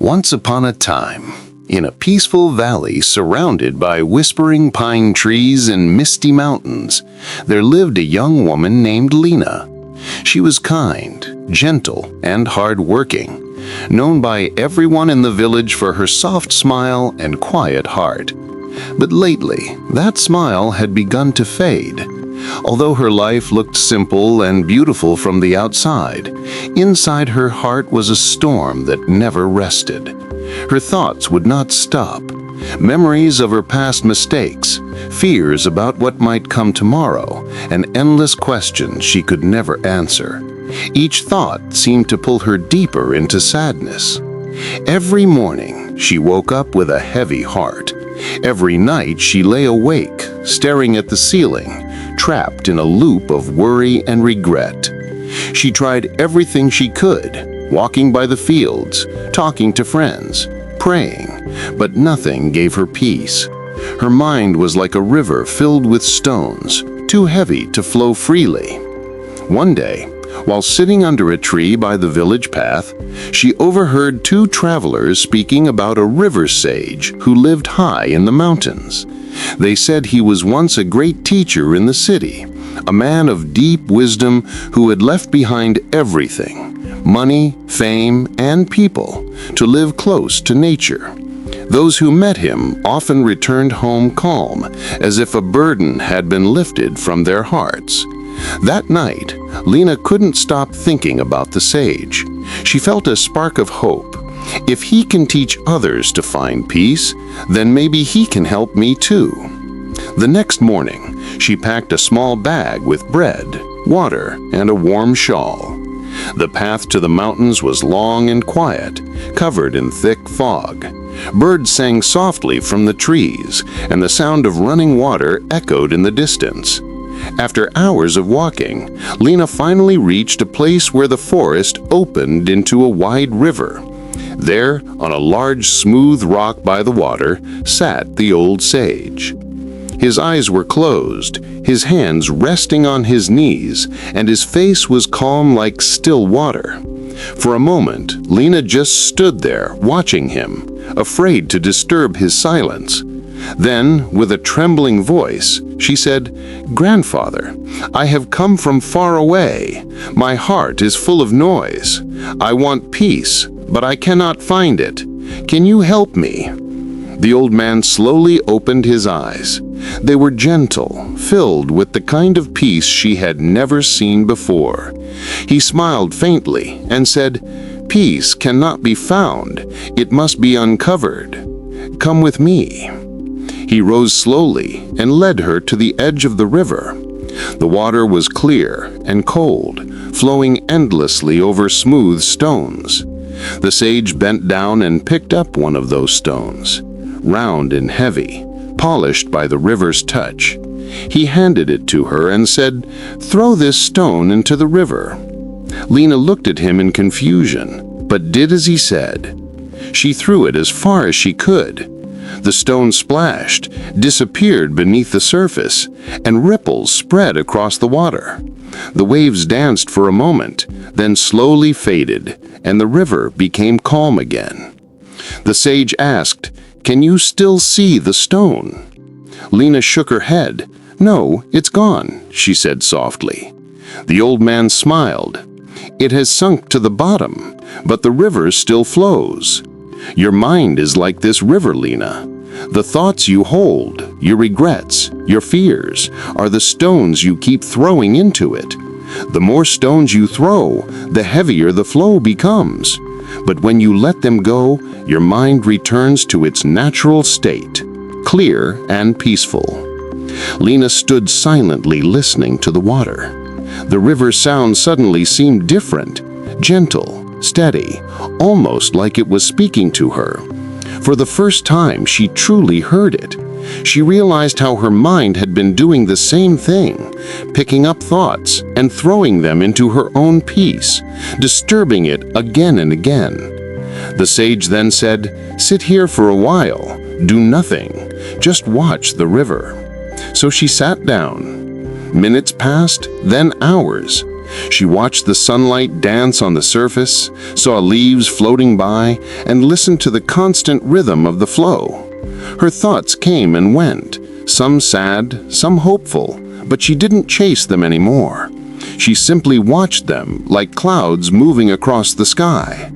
Once upon a time, in a peaceful valley surrounded by whispering pine trees and misty mountains, there lived a young woman named Lena. She was kind, gentle, and hard-working, known by everyone in the village for her soft smile and quiet heart. But lately, that smile had begun to fade. Although her life looked simple and beautiful from the outside, inside her heart was a storm that never rested. Her thoughts would not stop. Memories of her past mistakes, fears about what might come tomorrow, and endless questions she could never answer. Each thought seemed to pull her deeper into sadness. Every morning, she woke up with a heavy heart. Every night, she lay awake, staring at the ceiling, trapped in a loop of worry and regret. She tried everything she could, walking by the fields, talking to friends, praying, but nothing gave her peace. Her mind was like a river filled with stones, too heavy to flow freely. One day, while sitting under a tree by the village path, she overheard two travelers speaking about a river sage who lived high in the mountains. They said he was once a great teacher in the city, a man of deep wisdom who had left behind everything, money, fame, and people, to live close to nature. Those who met him often returned home calm, as if a burden had been lifted from their hearts. That night, Lena couldn't stop thinking about the sage. She felt a spark of hope. If he can teach others to find peace, then maybe he can help me too. The next morning, she packed a small bag with bread, water, and a warm shawl. The path to the mountains was long and quiet, covered in thick fog. Birds sang softly from the trees, and the sound of running water echoed in the distance. After hours of walking, Lena finally reached a place where the forest opened into a wide river. There, on a large smooth rock by the water, sat the old sage. His eyes were closed, his hands resting on his knees, and his face was calm like still water. For a moment, Lena just stood there, watching him, afraid to disturb his silence. Then, with a trembling voice, she said, "Grandfather, I have come from far away. My heart is full of noise. I want peace, but I cannot find it. Can you help me?" The old man slowly opened his eyes. They were gentle, filled with the kind of peace she had never seen before. He smiled faintly and said, "Peace cannot be found. It must be uncovered. Come with me." He rose slowly and led her to the edge of the river. The water was clear and cold, flowing endlessly over smooth stones. The sage bent down and picked up one of those stones, round and heavy, polished by the river's touch. He handed it to her and said, "Throw this stone into the river." Lena looked at him in confusion, but did as he said. She threw it as far as she could. The stone splashed, disappeared beneath the surface, and ripples spread across the water. The waves danced for a moment, then slowly faded, and the river became calm again. The sage asked, "Can you still see the stone?" Lena shook her head. "No, it's gone," she said softly. The old man smiled. "It has sunk to the bottom, but the river still flows. Your mind is like this river, Lena. The thoughts you hold, your regrets, your fears, are the stones you keep throwing into it. The more stones you throw, the heavier the flow becomes. But when you let them go, your mind returns to its natural state, clear and peaceful." Lena stood silently listening to the water. The river's sound suddenly seemed different, gentle, steady, almost like it was speaking to her. For the first time, she truly heard it. She realized how her mind had been doing the same thing, picking up thoughts and throwing them into her own peace, disturbing it again and again. The sage then said, "Sit here for a while, do nothing, just watch the river." So she sat down. Minutes passed, then hours. She watched the sunlight dance on the surface, saw leaves floating by, and listened to the constant rhythm of the flow. Her thoughts came and went, some sad, some hopeful, but she didn't chase them anymore. She simply watched them like clouds moving across the sky.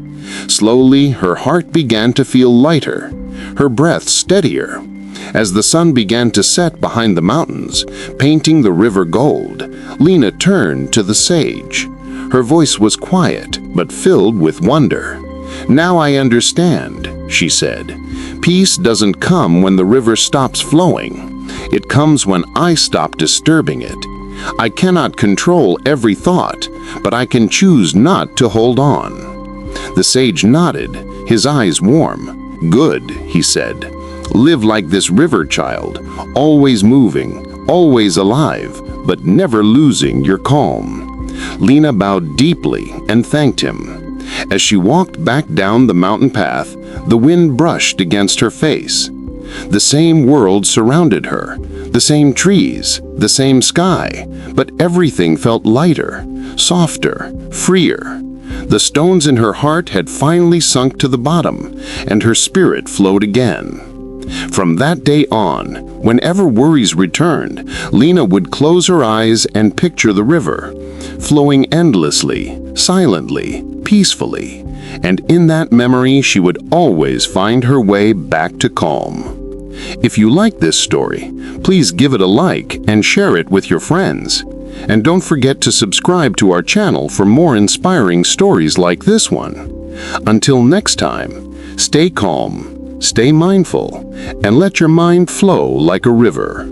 Slowly, her heart began to feel lighter, her breath steadier. As the sun began to set behind the mountains, painting the river gold, Lena turned to the sage. Her voice was quiet, but filled with wonder. "Now I understand," she said. "Peace doesn't come when the river stops flowing. It comes when I stop disturbing it. I cannot control every thought, but I can choose not to hold on." The sage nodded, his eyes warm. "Good," he said. "Live like this river, child, always moving, always alive, but never losing your calm." Lena bowed deeply and thanked him. As she walked back down the mountain path, the wind brushed against her face. The same world surrounded her, the same trees, the same sky, but everything felt lighter, softer, freer. The stones in her heart had finally sunk to the bottom, and her spirit flowed again. From that day on, whenever worries returned, Lena would close her eyes and picture the river, flowing endlessly, silently, peacefully, and in that memory she would always find her way back to calm. If you like this story, please give it a like and share it with your friends. And don't forget to subscribe to our channel for more inspiring stories like this one. Until next time, stay calm, stay mindful, and let your mind flow like a river.